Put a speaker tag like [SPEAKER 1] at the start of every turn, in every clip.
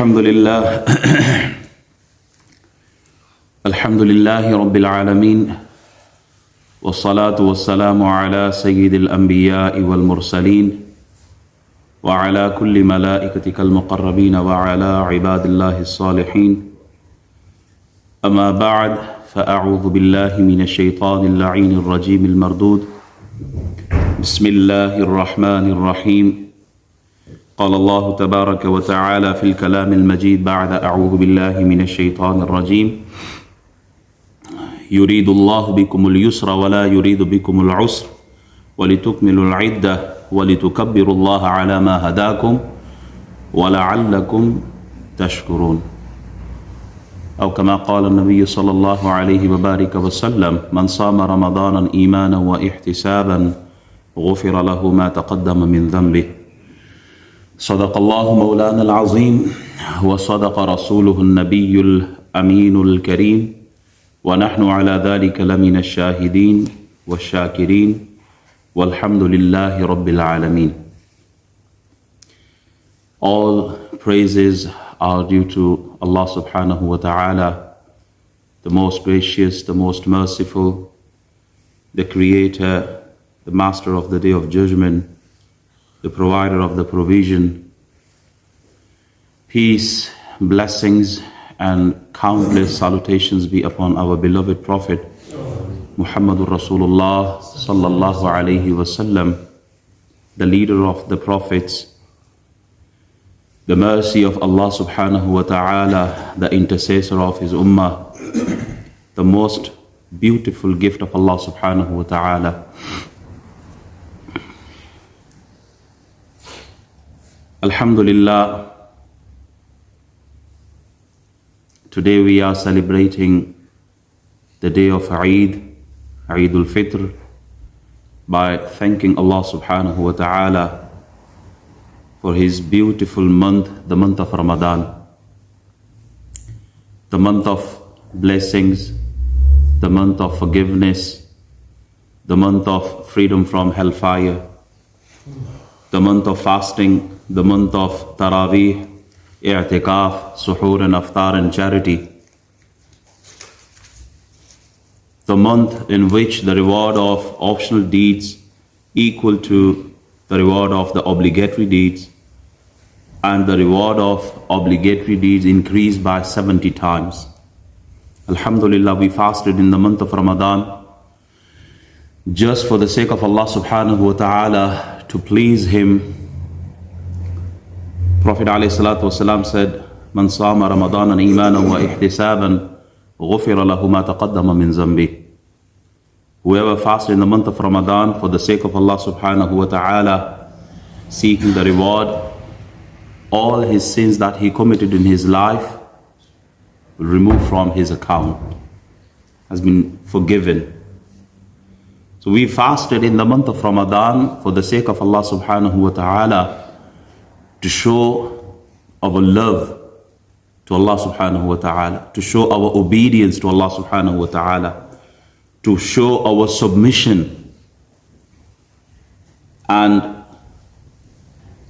[SPEAKER 1] الحمد لله الحمد لله رب العالمين والصلاة والسلام على سيد الأنبياء والمرسلين وعلى كل ملائكتك المقربين وعلى عباد الله الصالحين أما بعد فأعوذ بالله من الشيطان اللعين الرجيم المردود بسم الله الرحمن الرحيم قال الله تبارك وتعالى في الكلام المجيد بعد أعوذ بالله من الشيطان الرجيم يريد الله بكم اليسر ولا يريد بكم العسر ولتكملوا العدة ولتكبروا الله على ما هداكم ولعلكم تشكرون أو كما قال النبي صلى الله عليه وبارك وسلم من صام رمضانا إيمانا واحتسابا غفر له ما تقدم من ذنبه صدق الله مولانا العظيم وصدق رسوله النبي الأمين الكريم ونحن على ذلك لمن الشاهدين والشاكرين والحمد لله رب العالمين. All praises are due to Allah subhanahu wa ta'ala, the most gracious, the most merciful, the creator, the master of the day of judgment, the provider of the provision. Peace, blessings, and countless salutations be upon our beloved Prophet Muhammadur Rasulullah sallallahu alayhi wasallam, the leader of the prophets, the mercy of Allah subhanahu wa ta'ala, the intercessor of his ummah, the most beautiful gift of Allah subhanahu wa ta'ala. Alhamdulillah, today we are celebrating the day of EID UL FITER by thanking Allah subhanahu wa ta'ala for his beautiful month, the month of Ramadan, the month of blessings, the month of forgiveness, the month of freedom from hellfire, the month of fasting, the month of Taraweeh, i'tikaf, suhoor and aftar and charity. The month in which the reward of optional deeds equal to the reward of the obligatory deeds, and the reward of obligatory deeds increased by 70 times. Alhamdulillah, we fasted in the month of Ramadan just for the sake of Allah subhanahu wa ta'ala, to please him. Prophet ﷺ said, Man sama Ramadanan imanan wa ihtisaban ghufira lahu ma taqaddama min zambi. Whoever fasted in the month of Ramadan for the sake of Allah subhanahu wa ta'ala, seeking the reward, all his sins that he committed in his life will remove from his account, has been forgiven. So we fasted in the month of Ramadan for the sake of Allah subhanahu wa ta'ala, to show our love to Allah subhanahu wa ta'ala, to show our obedience to Allah subhanahu wa ta'ala, to show our submission. And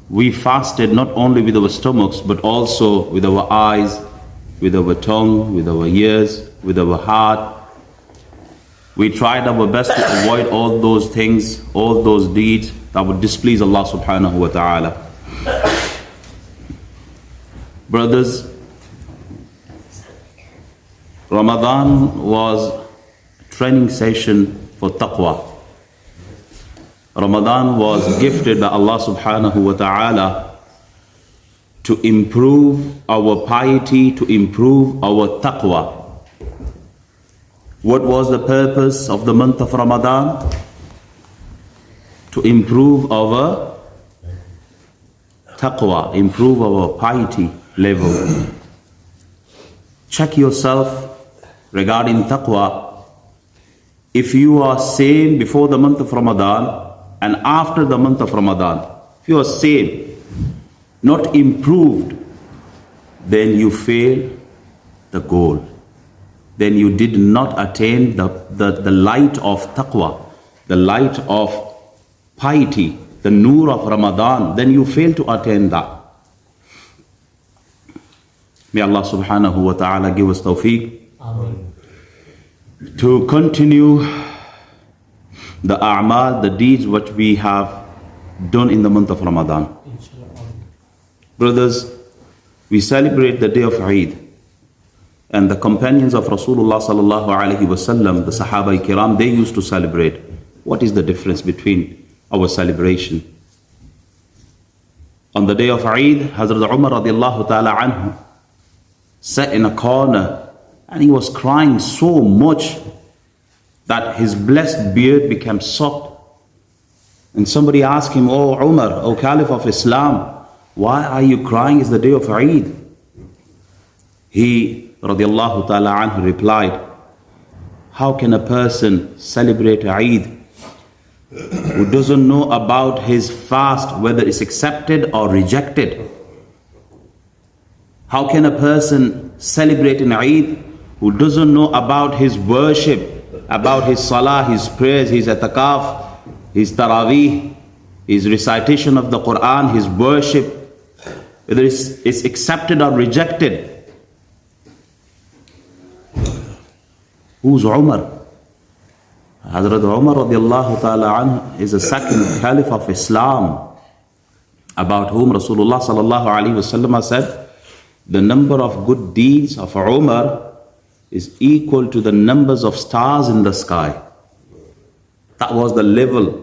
[SPEAKER 1] we fasted not only with our stomachs, but also with our eyes, with our tongue, with our ears, with our heart. We tried our best to avoid all those things, all those deeds that would displease Allah subhanahu wa ta'ala. Brothers, Ramadan was a training session for taqwa. Ramadan was gifted by Allah subhanahu wa ta'ala to improve our piety, to improve our taqwa. What was the purpose of the month of Ramadan? To improve our taqwa, improve our piety level. Check yourself regarding taqwa. If you are same before the month of Ramadan and after the month of Ramadan, if you are same, not improved, then you fail the goal. Then you did not attain the light of taqwa, the light of piety, the nur of Ramadan. Then you fail to attain that. May Allah subhanahu wa ta'ala give us tawfiq to continue the a'mal, the deeds which we have done in the month of Ramadan. Brothers, we celebrate the day of Eid, and the companions of Rasulullah sallallahu alaihi wasallam, the Sahaba kiram, they used to celebrate. What is the difference between our celebration? On the day of Eid, Hazrat Umar radiallahu ta'ala anhu sat in a corner and he was crying so much that his blessed beard became soft. And somebody asked him, "Oh Umar, O Caliph of Islam, why are you crying? It's the day of Eid." He radiallahu ta'ala anhu replied, "How can a person celebrate Eid who doesn't know about his fast, whether it's accepted or rejected? How can a person celebrate an Eid who doesn't know about his worship, about his salah, his prayers, his atakaf, his taraweeh, his recitation of the Quran, his worship, whether it's accepted or rejected?" Who's Umar? Hazrat Umar radiallahu ta'ala anhu is the second Caliph of Islam, about whom Rasulullah sallallahu alaihi wasallam said, the number of good deeds of Umar is equal to the numbers of stars in the sky. That was the level,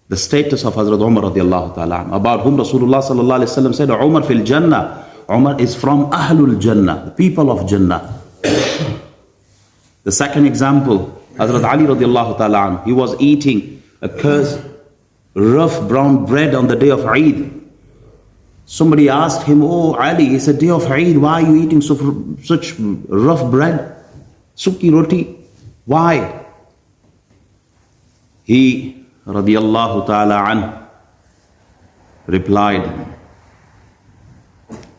[SPEAKER 1] the status of Hazrat Umar radiallahu ta'ala anhu, about whom Rasulullah sallallahu alaihi wasallam said, Umar fil Jannah. Umar is from Ahlul Jannah, the people of Jannah. The second example, Hazrat Ali radiallahu ta'ala anhu, he was eating a cursed, rough brown bread on the day of Eid. Somebody asked him, "Oh Ali, it's a day of Eid, why are you eating such rough bread? Suki roti, why?" He radiallahu ta'ala anhu replied,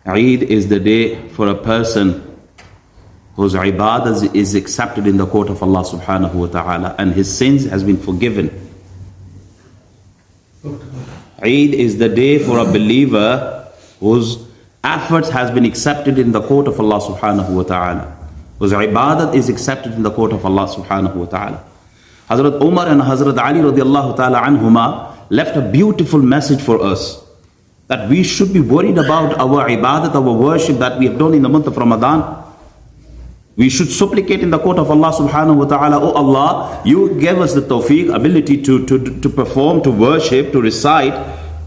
[SPEAKER 1] "Eid is the day for a person whose ibadah is accepted in the court of Allah subhanahu wa ta'ala, and his sins has been forgiven. Eid is the day for a believer whose efforts has been accepted in the court of Allah subhanahu wa ta'ala, whose ibadah is accepted in the court of Allah subhanahu wa ta'ala." Hazrat Umar and Hazrat Ali radiallahu ta'ala anhuma left a beautiful message for us, that we should be worried about our ibadat, our worship that we have done in the month of Ramadan. We should supplicate in the court of Allah subhanahu wa ta'ala, "Oh Allah, you gave us the tawfiq, ability to perform, to worship, to recite,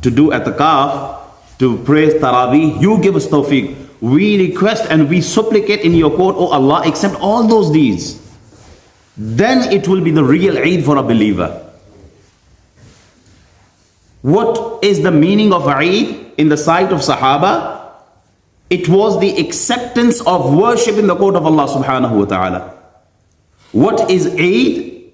[SPEAKER 1] to do atakaf, to pray taraweeh. You give us tawfiq. We request and we supplicate in your court, oh Allah, accept all those deeds. Then it will be the real Eid for a believer." What is the meaning of Eid in the sight of Sahaba? It was the acceptance of worship in the court of Allah subhanahu wa ta'ala. What is Eid?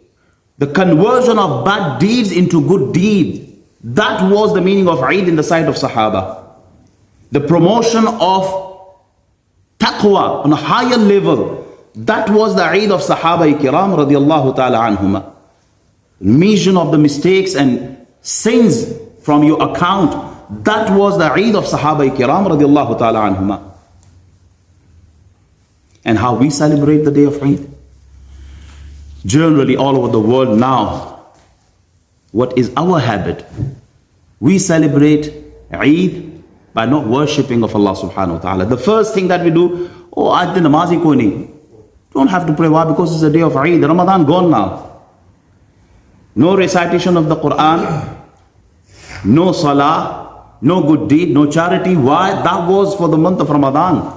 [SPEAKER 1] The conversion of bad deeds into good deeds. That was the meaning of Eid in the sight of Sahaba. The promotion of taqwa on a higher level. That was the Eid of Sahaba kiram radiallahu ta'ala anhuma. Remission of the mistakes and sins from your account. That was the Eid of Sahaba kiram radiallahu ta'ala anhuma. And how we celebrate the day of Eid? Generally all over the world now, what is our habit? We celebrate Eid by not worshipping of Allah subhanahu wa ta'ala. The first thing that we do, "Oh, aaj din namazi koi nahi." Don't have to pray. Why? Because it's a day of Eid. Ramadan gone now. No recitation of the Quran, no salah, no good deed, no charity. Why? That was for the month of Ramadan.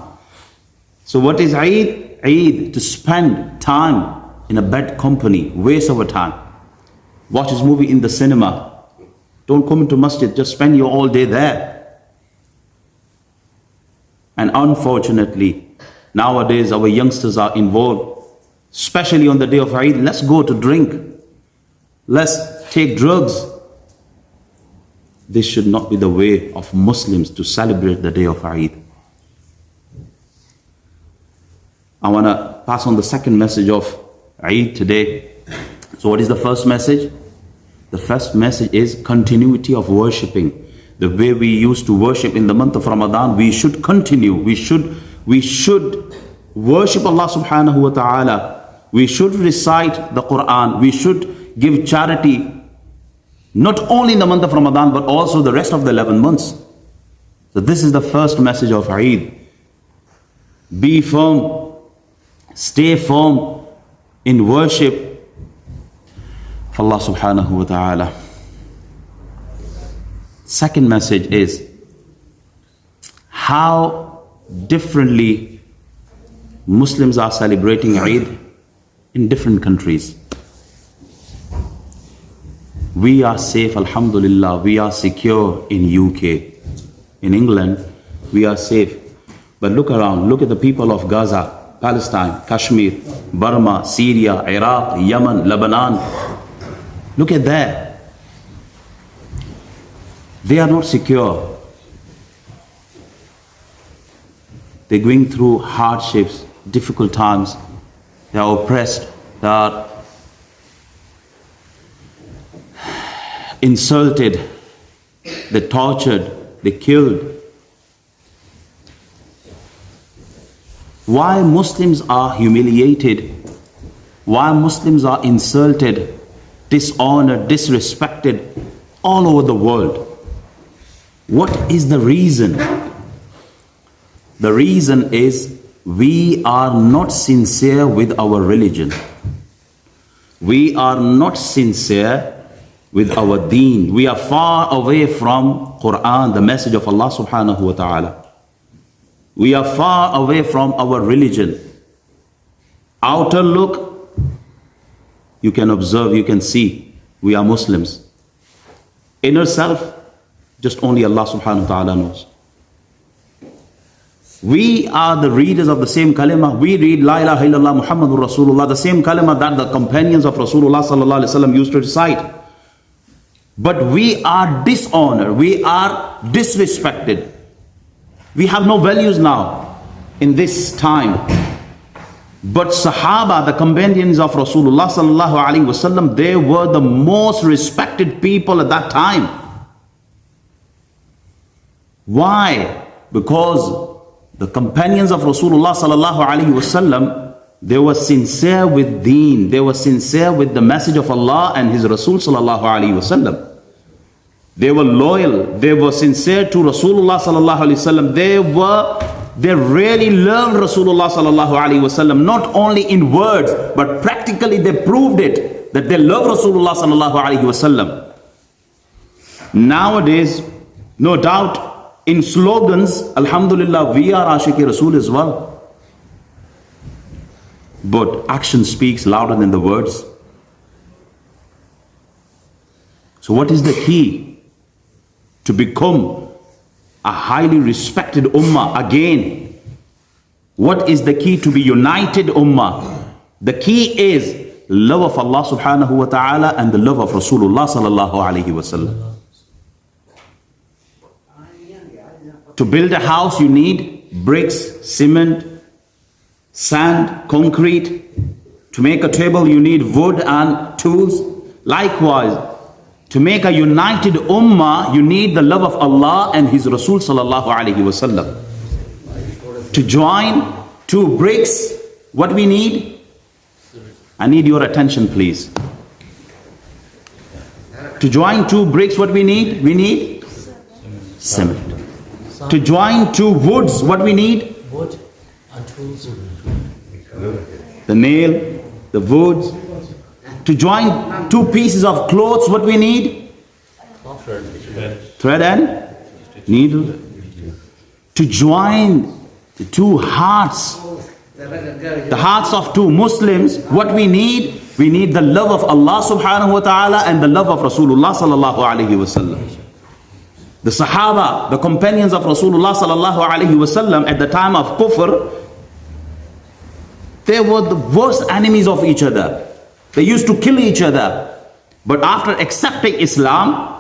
[SPEAKER 1] So what is Eid? Eid, to spend time in a bad company, waste our time. Watch his movie in the cinema. Don't come into masjid, just spend your all day there. And unfortunately, nowadays our youngsters are involved, especially on the day of Eid. Let's go to drink. Let's take drugs. This should not be the way of Muslims to celebrate the day of Eid. I want to pass on the second message of Eid today. So what is the first message? The first message is continuity of worshipping. The way we used to worship in the month of Ramadan, we should continue. We should We should worship Allah subhanahu wa ta'ala. We should recite the Quran. We should give charity, not only in the month of Ramadan, but also the rest of the 11 months. So this is the first message of Eid. Be firm, stay firm in worship of Allah subhanahu wa ta'ala. Second message is how differently Muslims are celebrating Eid in different countries. We are safe, alhamdulillah, we are secure in UK. In England, we are safe. But look around, look at the people of Gaza, Palestine, Kashmir, Burma, Syria, Iraq, Yemen, Lebanon. Look at that. They are not secure. They're going through hardships, difficult times. They are oppressed. They are insulted. They're tortured. They're killed. Why Muslims are humiliated? Why Muslims are insulted, dishonored, disrespected all over the world? What is the reason? The reason is we are not sincere with our religion. We are not sincere with our deen. We are far away from Quran, the message of Allah subhanahu wa ta'ala. We are far away from our religion. Outer look, you can observe, you can see, we are Muslims. Inner self, just only Allah subhanahu wa ta'ala knows. We are the readers of the same kalima. We read La ilaha illallah Muhammadur Rasulullah, the same kalima that the companions of Rasulullah sallallahu alaihi wasallam used to recite. But we are dishonored, we are disrespected. We have no values now in this time. But Sahaba, the companions of Rasulullah sallallahu alaihi wasallam, they were the most respected people at that time. Why? Because the companions of Rasulullah sallallahu alaihi wasallam, they were sincere with deen. They were sincere with the message of Allah and His Rasul sallallahu alaihi wasallam. They were loyal. They were sincere to Rasulullah sallallahu alaihi wasallam. They really loved Rasulullah sallallahu alaihi wasallam, not only in words, but practically they proved it, that they love Rasulullah sallallahu alaihi wasallam. Nowadays, no doubt, in slogans, alhamdulillah, we are Ashiqi Rasul as well. But action speaks louder than the words. So what is the key to become a highly respected ummah again? What is the key to be united ummah? The key is love of Allah subhanahu wa ta'ala and the love of Rasulullah sallallahu alayhi wa sallam. To build a house, you need bricks, cement, sand, concrete. To make a table, you need wood and tools. Likewise, to make a united ummah, you need the love of Allah and His Rasul sallallahu alaihi wasallam. To join two bricks, what we need? I need your attention, please. To join two bricks, what we need? We need cement. To join two woods, what we need?
[SPEAKER 2] Wood and tools.
[SPEAKER 1] The nail, the woods. To join two pieces of clothes, what we need? Thread and needle. To join the two hearts, the hearts of two Muslims, what we need? We need the love of Allah subhanahu wa ta'ala and the love of Rasulullah sallallahu alayhi wa sallam. The Sahaba, the companions of Rasulullah sallallahu alaihi wasallam at the time of Kufr, they were the worst enemies of each other. They used to kill each other. But after accepting Islam,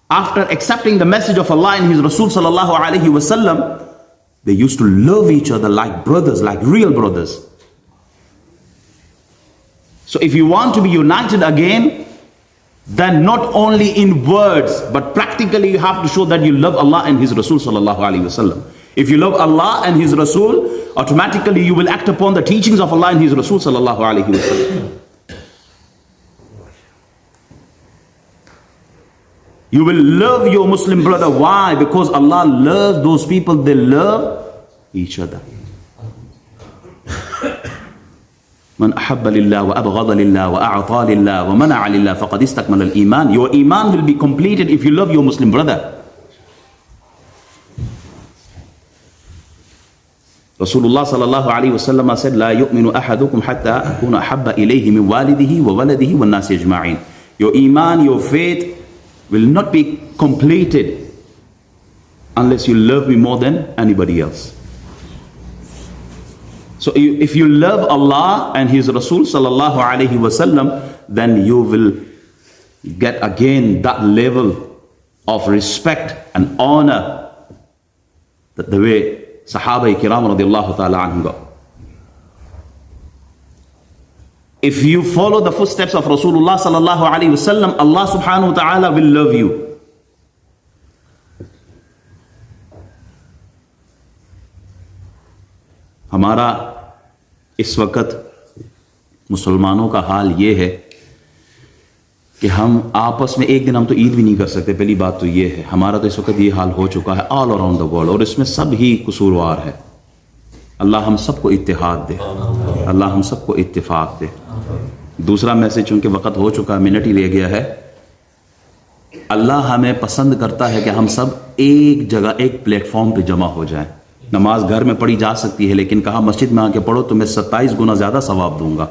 [SPEAKER 1] after accepting the message of Allah and His Rasul sallallahu alaihi wasallam, they used to love each other like brothers, like real brothers. So if you want to be united again, then not only in words, but practically you have to show that you love Allah and His Rasul sallallahu alaihi wasallam. If you love Allah and His Rasul, automatically you will act upon the teachings of Allah and His Rasul sallallahu alaihi wasallam. You will love your Muslim brother. Why? Because Allah loves those people. They love each other. من أحب لله وأبغض لله وأعطى لله ومنع لله فقد استكمل الإيمان. Your iman will be completed if you love your Muslim brother. Rasulullah sallallahu alaihi wasallam said, لا يؤمن أحدكم حتى أكون أحب إليه من والده وولده والناس أجمعين. Your iman, your faith will not be completed unless you love me more than anybody else. So if you love Allah and His Rasul sallallahu alaihi wasallam, then you will get again that level of respect and honor that the way Sahaba Kiram radiallahu ta'ala anhum got. If you follow the footsteps of Rasulullah sallallahu alaihi wasallam, Allah subhanahu wa ta'ala will love you. ہمارا اس وقت مسلمانوں کا حال یہ ہے کہ ہم آپس میں ایک دن ہم تو عید بھی نہیں کر سکتے. پہلی بات تو یہ ہے ہمارا تو اس وقت یہ حال ہو چکا ہے آل اراؤنڈ دا ورلڈ, اور اس میں سب ہی قصوروار ہے. اللہ ہم سب کو اتحاد دے, اللہ ہم سب کو اتفاق دے. دوسرا میسج چونکہ وقت ہو چکا ہے, منٹ ہی رہ گیا ہے. اللہ ہمیں پسند کرتا ہے کہ ہم سب ایک جگہ ایک پلیٹ فارم پہ جمع ہو جائیں. نماز گھر میں پڑھی جا سکتی ہے, لیکن کہا مسجد میں آ کے پڑھو تو میں 27 گنا زیادہ ثواب دوں گا.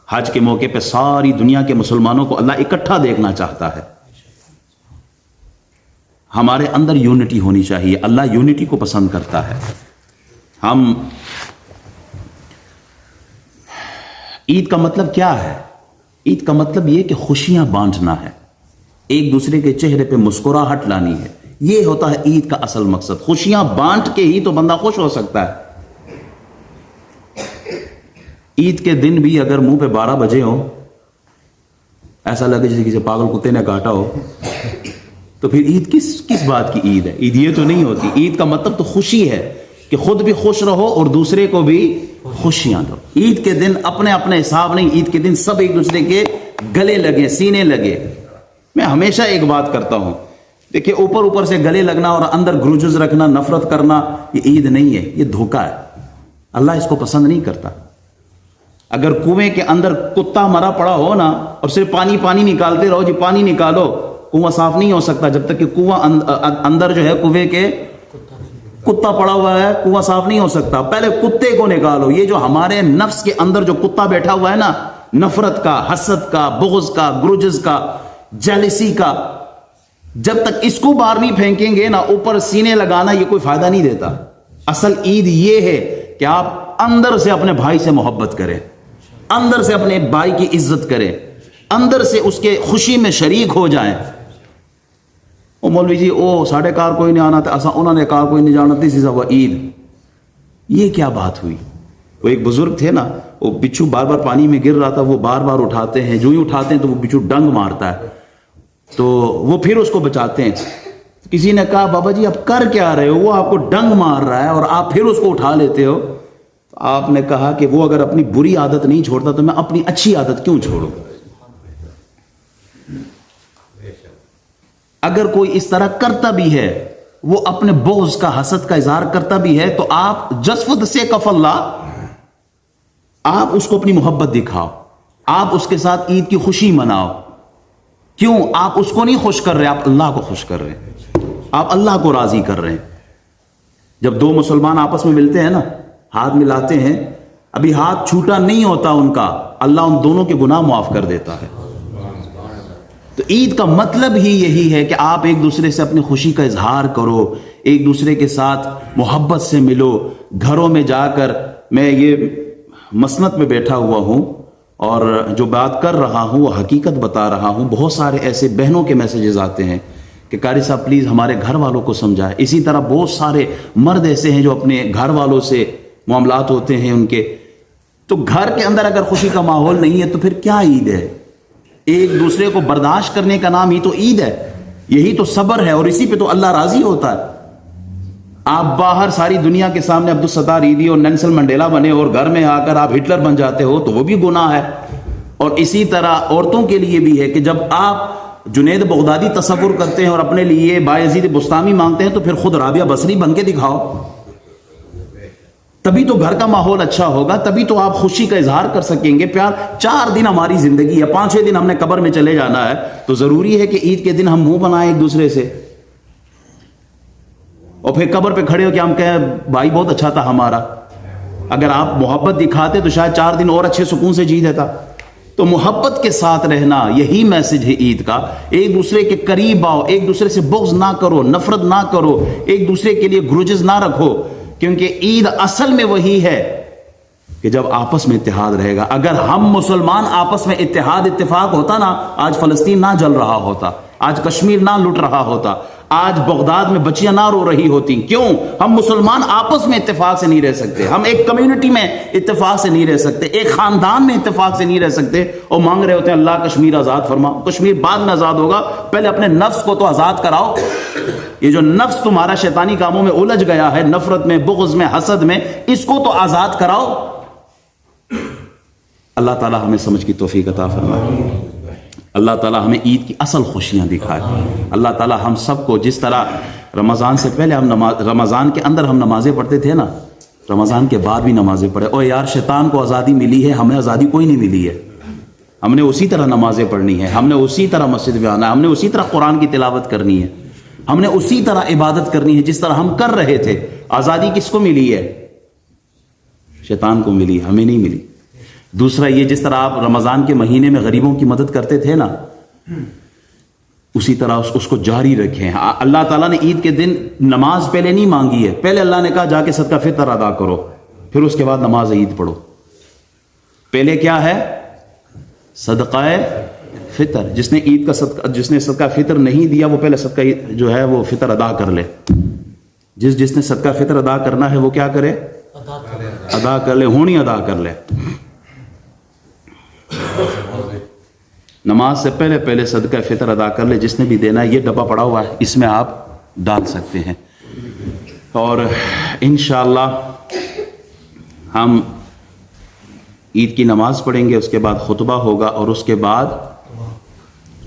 [SPEAKER 1] حج کے موقع پہ ساری دنیا کے مسلمانوں کو اللہ اکٹھا دیکھنا چاہتا ہے. ہمارے اندر یونٹی ہونی چاہیے, اللہ یونٹی کو پسند کرتا ہے. ہم عید کا مطلب کیا ہے؟ عید کا مطلب یہ کہ خوشیاں بانٹنا ہے, ایک دوسرے کے چہرے پہ مسکراہٹ لانی ہے. یہ ہوتا ہے عید کا اصل مقصد. خوشیاں بانٹ کے ہی تو بندہ خوش ہو سکتا ہے. عید کے دن بھی اگر منہ پہ 12 بجے ہو, ایسا لگے جیسے کسی پاگل کتے نے کاٹا ہو, تو پھر عید کس بات کی عید ہے؟ عید یہ تو نہیں ہوتی. عید کا مطلب تو خوشی ہے کہ خود بھی خوش رہو اور دوسرے کو بھی خوشیاں دو. عید کے دن اپنے اپنے حساب نہیں, عید کے دن سب ایک دوسرے کے گلے لگے, سینے لگے. میں ہمیشہ ایک بات کرتا ہوں, دیکھیں اوپر سے گلے لگنا اور اندر گروجز رکھنا, نفرت کرنا, یہ عید نہیں ہے, یہ دھوکہ ہے. اللہ اس کو پسند نہیں کرتا. اگر کنویں کے اندر کتا مرا پڑا ہو نا, اور صرف پانی نکالتے رہو, جی پانی نکالو, کنواں صاف نہیں ہو سکتا جب تک کہ کنواں اندر جو ہے کنویں کے کتا پڑا ہوا ہے, کنواں صاف نہیں ہو سکتا. پہلے کتے کو نکالو. یہ جو ہمارے نفس کے اندر جو کتا بیٹھا ہوا ہے نا, نفرت کا, حسد کا, بغض کا, گروجز کا, جیلسی کا, جب تک اس کو باہر نہیں پھینکیں گے نا, اوپر سینے لگانا یہ کوئی فائدہ نہیں دیتا. اصل عید یہ ہے کہ آپ اندر سے اپنے بھائی سے محبت کریں, اندر سے اپنے بھائی کی عزت کریں, اندر سے اس کے خوشی میں شریک ہو جائیں. او مولوی جی او ساڑھے کار کوئی نہیں آنا تھا, ایسا انہوں نے کہا کوئی نہیں جانا تھی, اسی وہ عید. یہ کیا بات ہوئی؟ وہ ایک بزرگ تھے نا, وہ بچھو بار بار پانی میں گر رہا تھا, وہ بار بار اٹھاتے ہیں, جو ہی اٹھاتے ہیں تو وہ بچھو ڈنگ مارتا ہے, تو وہ پھر اس کو بچاتے ہیں. کسی نے کہا بابا جی آپ کر کیا رہے ہو, وہ آپ کو ڈنگ مار رہا ہے اور آپ پھر اس کو اٹھا لیتے ہو. تو آپ نے کہا کہ وہ اگر اپنی بری عادت نہیں چھوڑتا تو میں اپنی اچھی عادت کیوں چھوڑوں؟ اگر کوئی اس طرح کرتا بھی ہے, وہ اپنے بغض کا, حسد کا اظہار کرتا بھی ہے, تو آپ just for the sake of Allah آپ اس کو اپنی محبت دکھاؤ, آپ اس کے ساتھ عید کی خوشی مناؤ. کیوں؟ آپ اس کو نہیں خوش کر رہے, آپ اللہ کو خوش کر رہے ہیں, آپ اللہ کو راضی کر رہے ہیں. جب دو مسلمان آپس میں ملتے ہیں نا, ہاتھ ملاتے ہیں, ابھی ہاتھ چھوٹا نہیں ہوتا ان کا, اللہ ان دونوں کے گناہ معاف کر دیتا ہے. تو عید کا مطلب ہی یہی ہے کہ آپ ایک دوسرے سے اپنی خوشی کا اظہار کرو, ایک دوسرے کے ساتھ محبت سے ملو. گھروں میں جا کر, میں یہ مسند میں بیٹھا ہوا ہوں اور جو بات کر رہا ہوں وہ حقیقت بتا رہا ہوں. بہت سارے ایسے بہنوں کے میسیجز آتے ہیں کہ قاری صاحب پلیز ہمارے گھر والوں کو سمجھائیں. اسی طرح بہت سارے مرد ایسے ہیں جو اپنے گھر والوں سے معاملات ہوتے ہیں ان کے. تو گھر کے اندر اگر خوشی کا ماحول نہیں ہے تو پھر کیا عید ہے؟ ایک دوسرے کو برداشت کرنے کا نام ہی تو عید ہے, یہی تو صبر ہے, اور اسی پہ تو اللہ راضی ہوتا ہے. آپ باہر ساری دنیا کے سامنے عبدالستار ایدھی اور نیلسن منڈیلا بنے اور گھر میں آ کر آپ ہٹلر بن جاتے ہو تو وہ بھی گناہ ہے. اور اسی طرح عورتوں کے لیے بھی ہے کہ جب آپ جنید بغدادی تصور کرتے ہیں اور اپنے لیے بایزید بستامی مانگتے ہیں تو پھر خود رابعہ بصری بن کے دکھاؤ. تبھی تو گھر کا ماحول اچھا ہوگا, تبھی تو آپ خوشی کا اظہار کر سکیں گے. پیار 4 دن ہماری زندگی ہے, 5-6 دن ہم نے قبر میں چلے جانا ہے, تو ضروری ہے کہ عید کے دن ہم منہ بنائیں ایک دوسرے سے, اور پھر قبر پہ کھڑے ہو کہ ہم کہیں بھائی بہت اچھا تھا ہمارا. اگر آپ محبت دکھاتے تو شاید 4 دن اور اچھے سکون سے جی دیتا. تو محبت کے ساتھ رہنا یہی میسج ہے عید کا. ایک دوسرے کے قریب آؤ, ایک دوسرے سے بغض نہ کرو, نفرت نہ کرو, ایک دوسرے کے لیے گروجز نہ رکھو, کیونکہ عید اصل میں وہی ہے کہ جب آپس میں اتحاد رہے گا. اگر ہم مسلمان آپس میں اتحاد اتفاق ہوتا نا, آج فلسطین نہ جل رہا ہوتا, آج کشمیر نہ لٹ رہا ہوتا, آج بغداد میں بچیاں نہ رو رہی ہوتی. کیوں؟ ہم مسلمان آپس میں اتفاق سے نہیں رہ سکتے, ہم ایک کمیونٹی میں اتفاق سے نہیں رہ سکتے, ایک خاندان میں اتفاق سے نہیں رہ سکتے, اور مانگ رہے ہوتے ہیں اللہ کشمیر آزاد فرما. کشمیر بعد میں آزاد ہوگا, پہلے اپنے نفس کو تو آزاد کراؤ. یہ جو نفس تمہارا شیطانی کاموں میں الجھ گیا ہے, نفرت میں, بغض میں, حسد میں, اس کو تو آزاد کراؤ. اللہ تعالی ہمیں سمجھ کی توفیق عطا فرمائے. اللہ تعالی ہمیں عید کی اصل خوشیاں دکھائے. اللہ تعالی ہم سب کو, جس طرح رمضان سے پہلے ہم رمضان کے اندر ہم نمازیں پڑھتے تھے نا, رمضان کے بعد بھی نمازیں پڑھے. اور یار شیطان کو آزادی ملی ہے, ہمیں آزادی کوئی نہیں ملی ہے. ہم نے اسی طرح نمازیں پڑھنی ہے, ہم نے اسی طرح مسجد میں آنا ہے, ہم نے اسی طرح قرآن کی تلاوت کرنی ہے, ہم نے اسی طرح عبادت کرنی ہے جس طرح ہم کر رہے تھے. آزادی کس کو ملی ہے؟ شیطان کو ملی, ہمیں نہیں ملی. دوسرا یہ, جس طرح آپ رمضان کے مہینے میں غریبوں کی مدد کرتے تھے نا, اسی طرح اس کو جاری رکھیں. اللہ تعالیٰ نے عید کے دن نماز پہلے نہیں مانگی ہے, پہلے اللہ نے کہا جا کے صدقہ فطر ادا کرو, پھر اس کے بعد نماز عید پڑھو. پہلے کیا ہے؟ صدقہ فطر. جس نے عید کا صدقہ, جس نے صدقہ فطر نہیں دیا وہ پہلے صدقہ جو ہے وہ فطر ادا کر لے. جس نے صدقہ فطر ادا کرنا ہے وہ کیا کرے؟ ادا کر لے, ہونی ادا کر لے. نماز سے پہلے صدقہ فطر ادا کر لے. جس نے بھی دینا ہے, یہ ڈبہ پڑا ہوا ہے, اس میں آپ ڈال سکتے ہیں. اور انشاءاللہ ہم عید کی نماز پڑھیں گے, اس کے بعد خطبہ ہوگا, اور اس کے بعد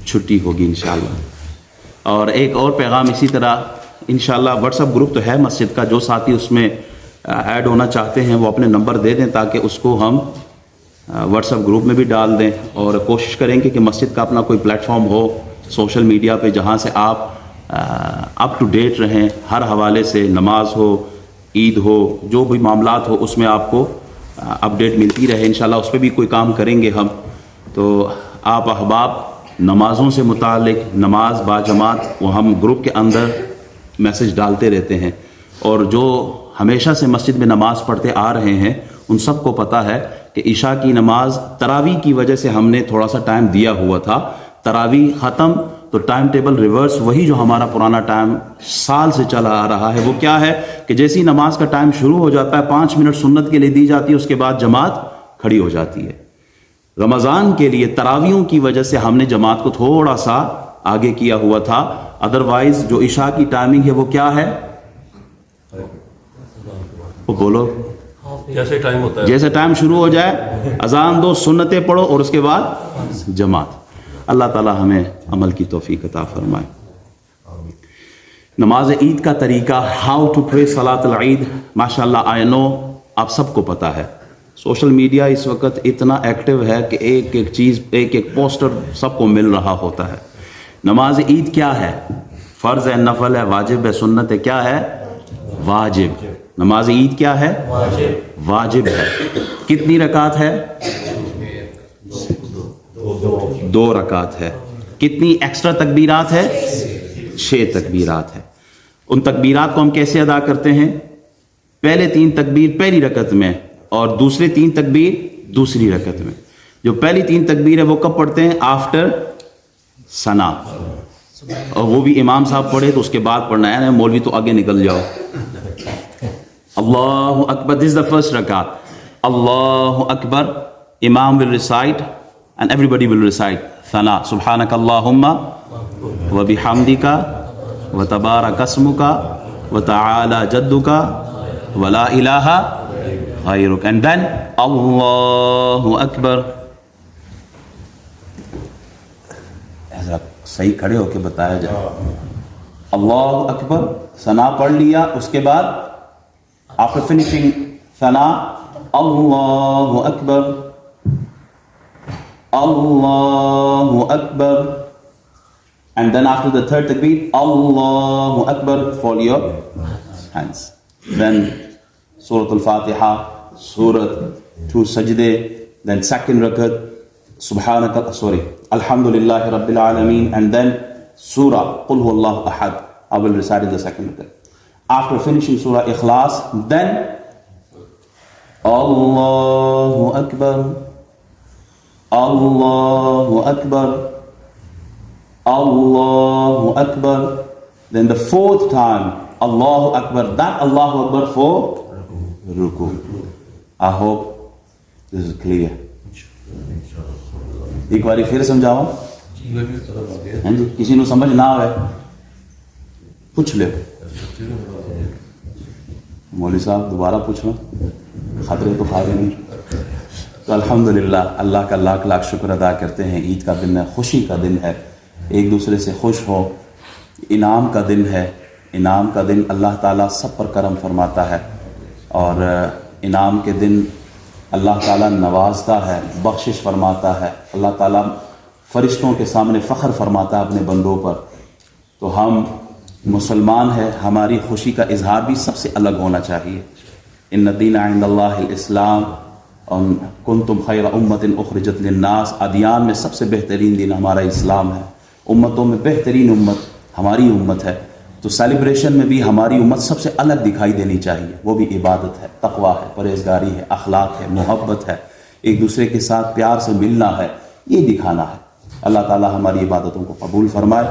[SPEAKER 1] چھٹی ہوگی انشاءاللہ. اور ایک اور پیغام اسی طرح انشاءاللہ, واٹس ایپ گروپ تو ہے مسجد کا, جو ساتھی اس میں ایڈ ہونا چاہتے ہیں وہ اپنے نمبر دے دیں تاکہ اس کو ہم واٹس ایپ گروپ میں بھی ڈال دیں. اور کوشش کریں گے کہ مسجد کا اپنا کوئی پلیٹ فارم ہو سوشل میڈیا پہ, جہاں سے آپ اپ ٹو ڈیٹ رہیں ہر حوالے سے. نماز ہو, عید ہو, جو بھی معاملات ہو, اس میں آپ کو اپڈیٹ ملتی رہے. انشاءاللہ اس پہ بھی کوئی کام کریں گے ہم. تو آپ احباب نمازوں سے متعلق, نماز با جماعت, وہ ہم گروپ کے اندر میسج ڈالتے رہتے ہیں. اور جو ہمیشہ سے مسجد میں نماز پڑھتے آ رہے ہیں ان سب کو پتہ ہے کہ عشاء کی نماز تراویح کی وجہ سے ہم نے تھوڑا سا ٹائم دیا ہوا تھا. تراویح ختم تو ٹائم ٹیبل ریورس, وہی جو ہمارا پرانا ٹائم سال سے چلا آ رہا ہے. وہ کیا ہے کہ جیسی نماز کا ٹائم شروع ہو جاتا ہے 5 منٹ سنت کے لیے دی جاتی ہے, اس کے بعد جماعت کھڑی ہو جاتی ہے. رمضان کے لیے تراویحوں کی وجہ سے ہم نے جماعت کو تھوڑا سا آگے کیا ہوا تھا. ادروائز جو عشاء کی ٹائمنگ ہے وہ کیا ہے؟ وہ بولو,
[SPEAKER 2] جیسے ٹائم ہوتا ہے,
[SPEAKER 1] جیسے ٹائم شروع ہو جائے اذان دو, سنتیں پڑھو, اور اس کے بعد جماعت. اللہ تعالی ہمیں عمل کی توفیق عطا فرمائے. نماز عید کا طریقہ, ہاؤ ٹو پرے صلاۃ العید, ماشاءاللہ آئی نو آپ سب کو پتہ ہے. سوشل میڈیا اس وقت اتنا ایکٹیو ہے کہ ایک ایک چیز, ایک ایک پوسٹر سب کو مل رہا ہوتا ہے. نماز عید کیا ہے؟ فرض ہے, نفل ہے, واجب ہے, سنت ہے, کیا ہے؟ واجب. نماز عید کیا ہے؟ واجب ہے. کتنی رکعت ہے؟ 2 رکعت ہے. کتنی ایکسٹرا تکبیرات ہے؟ 6 تکبیرات ہے. ان تکبیرات کو ہم کیسے ادا کرتے ہیں؟ پہلے 3 تکبیر پہلی رکعت میں, اور دوسرے 3 تکبیر دوسری رکعت میں. جو پہلی 3 تکبیر ہے وہ کب پڑھتے ہیں؟ آفٹر ثنا, اور وہ بھی امام صاحب پڑھے تو اس کے بعد پڑھنا ہے. مولوی تو آگے نکل جاؤ. اللہ اکبر, this is the first rakat. اللہ اکبر, امام will recite and everybody will recite ثنا, سبحانک اللہم و بحمدک و تبارک اسمک وتعالى جدك ولا إله غيرك. And then Allahu Akbar. ایسا صحیح کھڑے ہو کے بتایا جائے. اللہ اکبر ثنا پڑھ لیا, اس کے بعد after finishing Sana Allah Akbar Allah Akbar, and then after the third takbir Allahu Akbar, fold your hands. Then Surah Al-Fatiha, Surah 2 Sajde, then second rakat Alhamdulillahi Rabbil Alameen, and then Surah Qul Huwallahu Ahad. I will recite in the second rakat. After finishing Surah Ikhlas, then Allahu Akbar, Allahu Akbar, Allahu Akbar. Then the fourth time Allahu Akbar, that Allahu Akbar for ruku. I hope this is clear. ایک باری پھر سمجھاؤ. کسی کو سمجھ نہ آئے پوچھ لے. مولوی صاحب دوبارہ پوچھنا, خطرے تو کھا رہے نہیں. تو الحمدللہ اللہ کا لاکھ لاکھ شکر ادا کرتے ہیں. عید کا دن ہے, خوشی کا دن ہے, ایک دوسرے سے خوش ہو. انعام کا دن ہے. انعام کا دن اللہ تعالیٰ سب پر کرم فرماتا ہے, اور انعام کے دن اللہ تعالیٰ نوازتا ہے, بخشش فرماتا ہے. اللہ تعالیٰ فرشتوں کے سامنے فخر فرماتا ہے اپنے بندوں پر. تو ہم مسلمان ہیں, ہماری خوشی کا اظہار بھی سب سے الگ ہونا چاہیے. ان الدین عند اللہ الاسلام کنتم خیر امت اخرجت للناس. ادیان میں سب سے بہترین دین ہمارا اسلام ہے. امتوں میں بہترین امت ہماری امت ہے. تو سیلیبریشن میں بھی ہماری امت سب سے الگ دکھائی دینی چاہیے. وہ بھی عبادت ہے, تقویٰ ہے, پرہیزگاری ہے, اخلاق ہے, محبت ہے, ایک دوسرے کے ساتھ پیار سے ملنا ہے, یہ دکھانا ہے. اللہ تعالی ہماری عبادتوں کو قبول فرمائے.